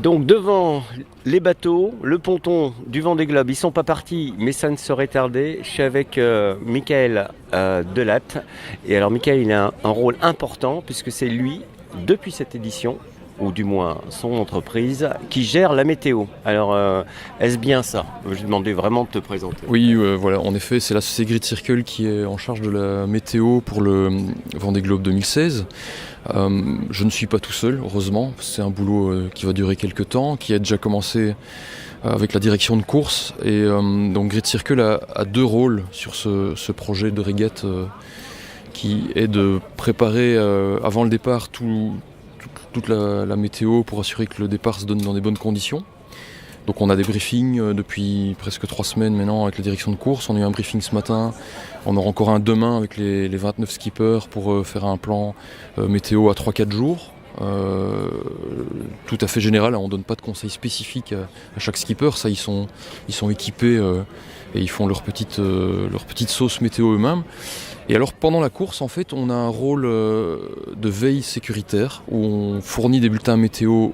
Donc devant les bateaux, le ponton du Vendée Globe, ils ne sont pas partis, mais ça ne saurait tarder. Je suis avec Michael Delatte. Et alors Michael, il a un rôle important puisque c'est lui, depuis cette édition, ou du moins son entreprise, qui gère la météo. Alors, est-ce bien ça? Je vais demander vraiment de te présenter. Oui, voilà, en effet, c'est la société Grid Circle qui est en charge de la météo pour le Vendée Globe 2016. Je ne suis pas tout seul, heureusement. C'est un boulot qui va durer quelques temps, qui a déjà commencé avec la direction de course. Et donc Grid Circle a deux rôles sur ce projet de régate qui est de préparer avant le départ toute la météo pour assurer que le départ se donne dans des bonnes conditions. Donc on a des briefings depuis presque 3 semaines maintenant avec la direction de course. On a eu un briefing ce matin, on aura encore un demain avec les 29 skippers pour faire un plan météo à 3-4 jours. Tout à fait général, on ne donne pas de conseils spécifiques à chaque skipper, ça ils sont équipés et ils font leur petite sauce météo eux-mêmes. Et alors pendant la course, en fait, on a un rôle de veille sécuritaire où on fournit des bulletins météo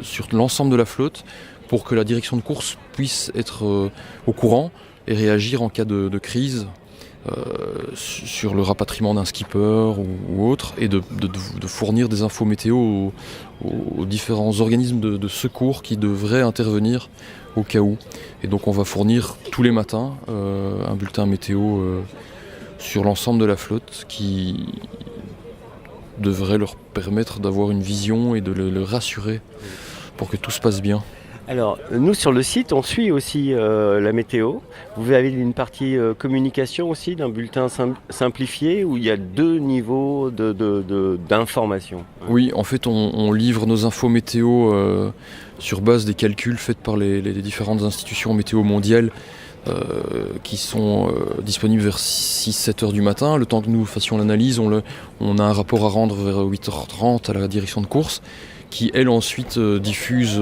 sur l'ensemble de la flotte pour que la direction de course puisse être au courant et réagir en cas de crise sur le rapatriement d'un skipper ou autre, et de fournir des infos météo aux différents organismes de secours qui devraient intervenir au cas où. Et donc on va fournir tous les matins un bulletin météo sur l'ensemble de la flotte qui devrait leur permettre d'avoir une vision et de le rassurer pour que tout se passe bien. Alors, nous sur le site, on suit aussi la météo. Vous avez une partie communication aussi d'un bulletin simplifié où il y a 2 niveaux d'information. Oui, en fait, on livre nos infos météo sur base des calculs faits par les différentes institutions météo mondiales qui sont disponibles vers 6-7 heures du matin. Le temps que nous fassions l'analyse, on a un rapport à rendre vers 8h30 à la direction de course qui, elle, ensuite diffuse,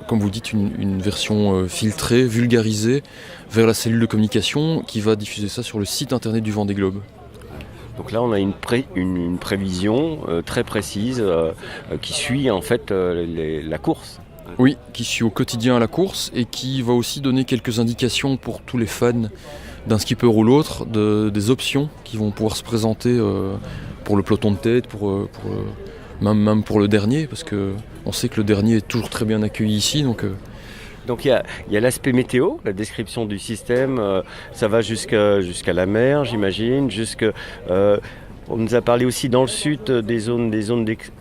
comme vous dites, une version filtrée, vulgarisée, vers la cellule de communication qui va diffuser ça sur le site internet du Vendée Globe. Donc là, on a une prévision très précise qui suit en fait la course. Oui, qui suit au quotidien la course et qui va aussi donner quelques indications pour tous les fans d'un skipper ou l'autre, des options qui vont pouvoir se présenter pour le peloton de tête, même pour le dernier, parce qu'on sait que le dernier est toujours très bien accueilli ici. Donc il y a l'aspect météo, la description du système, ça va jusqu'à la mer, j'imagine, on nous a parlé aussi dans le sud des zones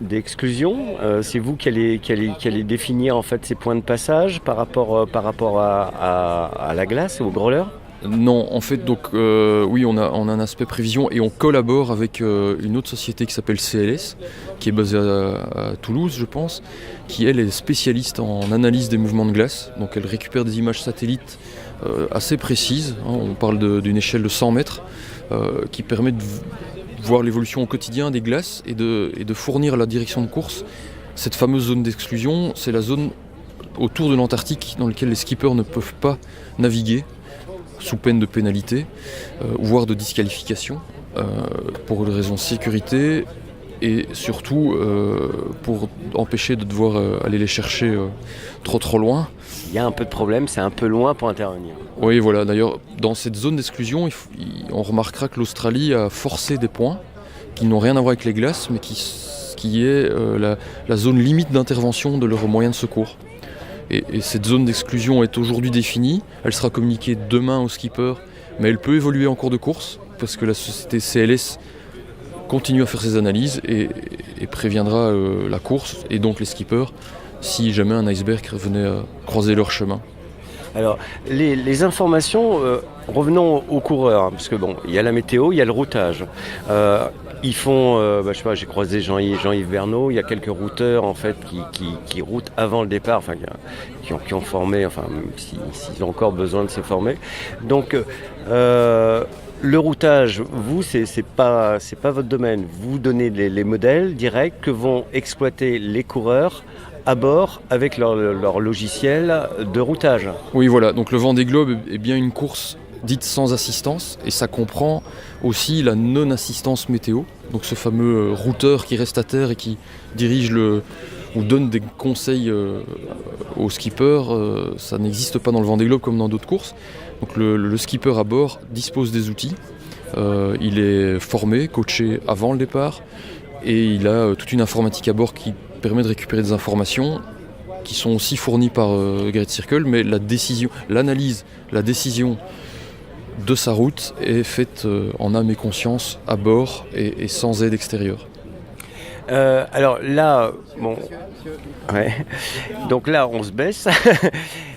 d'exclusion. C'est vous qui allez définir en fait ces points de passage par rapport à la glace, au growler? Non, en fait, donc oui, on a un aspect prévision et on collabore avec une autre société qui s'appelle CLS, qui est basée à Toulouse, je pense, qui elle est spécialiste en analyse des mouvements de glace. Donc elle récupère des images satellites assez précises. On parle d'une échelle de 100 mètres qui permet de voir l'évolution au quotidien des glaces et de fournir à la direction de course cette fameuse zone d'exclusion. C'est la zone autour de l'Antarctique dans laquelle les skippers ne peuvent pas naviguer sous peine de pénalité, voire de disqualification, pour des raisons de sécurité et surtout pour empêcher de devoir aller les chercher trop loin. Il y a un peu de problème, c'est un peu loin pour intervenir. Oui, voilà. D'ailleurs, dans cette zone d'exclusion, on remarquera que l'Australie a forcé des points qui n'ont rien à voir avec les glaces, mais qui est la zone limite d'intervention de leurs moyens de secours. Et cette zone d'exclusion est aujourd'hui définie. Elle sera communiquée demain aux skippers, mais elle peut évoluer en cours de course, parce que la société CLS continue à faire ses analyses et préviendra la course, et donc les skippers, si jamais un iceberg venait à croiser leur chemin. Alors, les informations, revenons aux coureurs, hein, parce que bon, il y a la météo, il y a le routage. Ils font, je sais pas, j'ai croisé Jean-Yves Bernot, il y a quelques routeurs en fait qui routent avant le départ, enfin qui ont formé, enfin même s'ils ont encore besoin de se former. Donc le routage, vous, c'est pas votre domaine. Vous donnez les modèles directs que vont exploiter les coureurs à bord avec leur logiciel de routage. Oui, voilà. Donc le Vendée Globe est bien une course dite sans assistance, et ça comprend aussi la non-assistance météo. Donc ce fameux routeur qui reste à terre et qui dirige le ou donne des conseils aux skippers, ça n'existe pas dans le Vendée Globe comme dans d'autres courses. Donc le skipper à bord dispose des outils, il est formé, coaché avant le départ, et il a toute une informatique à bord qui permet de récupérer des informations qui sont aussi fournies par Great Circle, mais l'analyse, la décision de sa route est faite en âme et conscience à bord et sans aide extérieure. Alors là, bon, ouais. Donc là, on se baisse.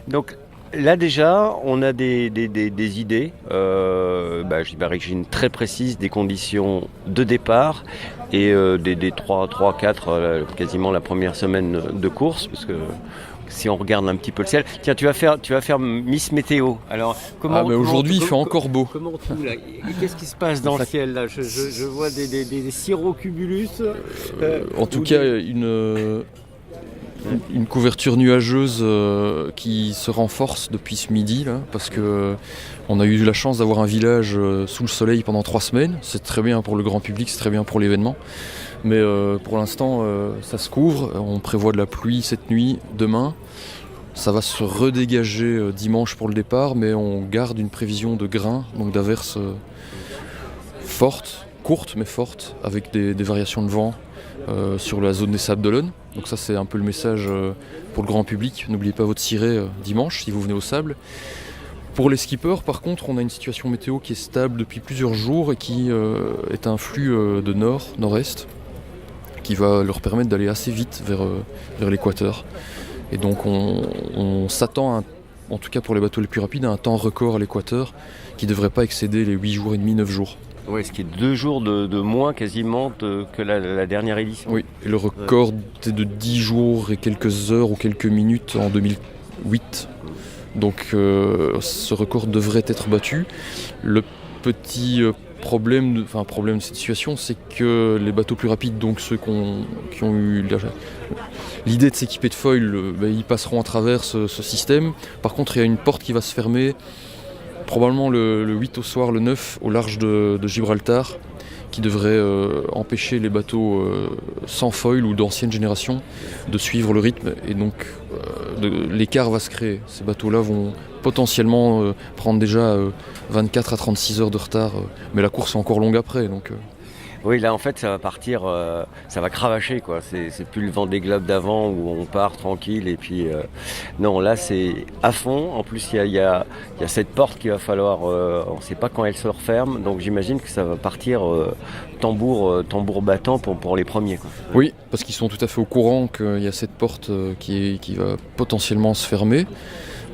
Donc là déjà, on a des idées. J'imagine très précises des conditions de départ et des 3, 4, quasiment la première semaine de course, parce que si on regarde un petit peu le ciel. Tiens, tu vas faire Miss Météo. Alors, aujourd'hui, il fait encore beau. Comment tout là? Qu'est-ce qui se passe dans le ciel là? Je vois des cirrocumulus. En tout cas, une couverture nuageuse qui se renforce depuis ce midi là, parce que on a eu la chance d'avoir un village sous le soleil pendant 3 semaines. C'est très bien pour le grand public, c'est très bien pour l'événement. Mais pour l'instant, ça se couvre. On prévoit de la pluie cette nuit, demain. Ça va se redégager dimanche pour le départ, mais on garde une prévision de grains, donc d'averses fortes, courtes mais fortes, avec des variations de vent sur la zone des Sables d'Olonne. Donc ça, c'est un peu le message pour le grand public. N'oubliez pas votre ciré dimanche si vous venez au Sable. Pour les skippers, par contre, on a une situation météo qui est stable depuis plusieurs jours et qui est un flux de nord-est qui va leur permettre d'aller assez vite vers l'équateur. Et donc on s'attend, en tout cas pour les bateaux les plus rapides, à un temps record à l'équateur qui ne devrait pas excéder les 8 jours et demi, 9 jours. Oui, ce qui est 2 jours de moins quasiment que la dernière édition. Oui, et le record était de 10 jours et quelques heures ou quelques minutes en 2008. Donc ce record devrait être battu. Le petit problème de cette situation, c'est que les bateaux plus rapides, donc ceux qui ont eu l'idée de s'équiper de foil, ils passeront à travers ce système. Par contre, il y a une porte qui va se fermer, probablement le 8 au soir, le 9 au large de Gibraltar, qui devrait empêcher les bateaux sans foil ou d'ancienne génération de suivre le rythme. Et donc l'écart va se créer. Ces bateaux-là vont potentiellement prendre déjà 24 à 36 heures de retard. Mais la course est encore longue après. Donc, Oui, là en fait ça va partir, ça va cravacher quoi. C'est plus le Vendée Globe d'avant où on part tranquille et puis non, là c'est à fond. En plus il y a cette porte qu'il va falloir, on ne sait pas quand elle se referme, donc j'imagine que ça va partir tambour battant pour les premiers quoi. Oui, parce qu'ils sont tout à fait au courant qu'il y a cette porte qui va potentiellement se fermer.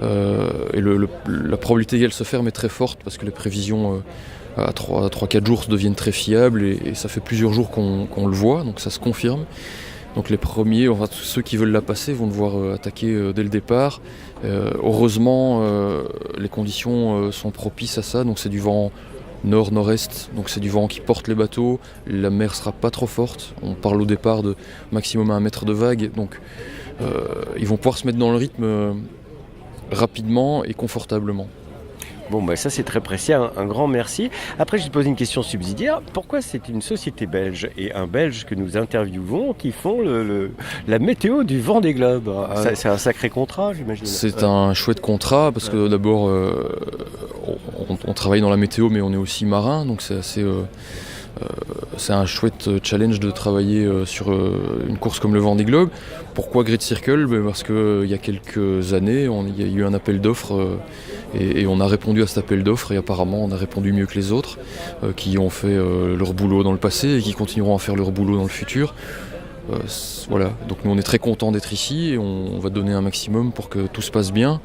Et la probabilité qu'elle se ferme est très forte parce que les prévisions à 3-4 jours deviennent très fiables et ça fait plusieurs jours qu'on le voit, donc ça se confirme. Donc les premiers, ceux qui veulent la passer vont devoir attaquer dès le départ. Heureusement, les conditions sont propices à ça, donc c'est du vent nord-nord-est, donc c'est du vent qui porte les bateaux, la mer sera pas trop forte, on parle au départ de maximum 1 mètre de vague, donc ils vont pouvoir se mettre dans le rythme rapidement et confortablement. Bon, ça c'est très précis, un grand merci. Après, je vais te poser une question subsidiaire. Pourquoi c'est une société belge et un Belge que nous interviewons qui font la météo du Vendée Globe? C'est un sacré contrat, j'imagine. C'est un chouette contrat parce que d'abord, on travaille dans la météo, mais on est aussi marin, donc c'est assez... c'est un chouette challenge de travailler sur une course comme le Vendée Globe. Pourquoi Great Circle? Parce qu'il y a quelques années, il y a eu un appel d'offres et on a répondu à cet appel d'offres et apparemment on a répondu mieux que les autres qui ont fait leur boulot dans le passé et qui continueront à faire leur boulot dans le futur. Voilà, donc nous on est très contents d'être ici et on va donner un maximum pour que tout se passe bien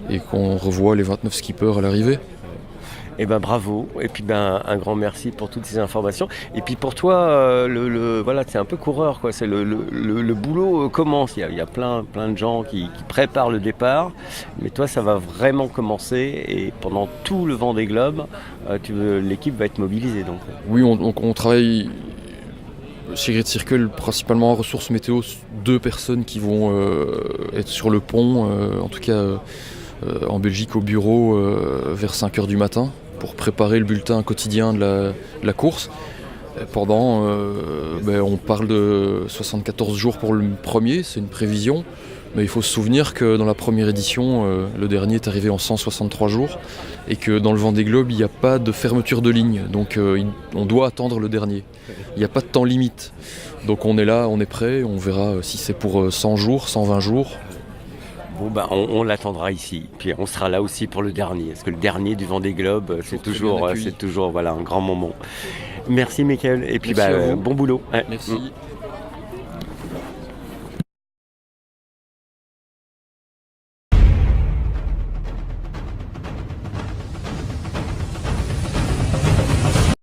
et qu'on revoie les 29 skippers à l'arrivée. Eh ben bravo, et puis un grand merci pour toutes ces informations. Et puis pour toi, voilà, c'est un peu coureur, quoi. C'est le boulot commence. Il y a plein de gens qui préparent le départ, mais toi, ça va vraiment commencer. Et pendant tout le Vendée Globe, l'équipe va être mobilisée. Donc. Oui, on travaille chez Great Circle principalement en ressources météo. 2 personnes qui vont être sur le pont, en tout cas en Belgique au bureau vers 5h du matin, pour préparer le bulletin quotidien de la course. On parle de 74 jours pour le premier, c'est une prévision. Mais il faut se souvenir que dans la première édition, le dernier est arrivé en 163 jours et que dans le Vendée Globe, il n'y a pas de fermeture de ligne. Donc on doit attendre le dernier. Il n'y a pas de temps limite. Donc on est là, on est prêt, on verra si c'est pour 100 jours, 120 jours. Bon, on l'attendra ici. Puis on sera là aussi pour le dernier. Parce que le dernier du Vendée Globe, c'est toujours voilà, un grand moment. Merci Mickaël. Et puis Merci à vous. bon boulot. Ouais. Merci.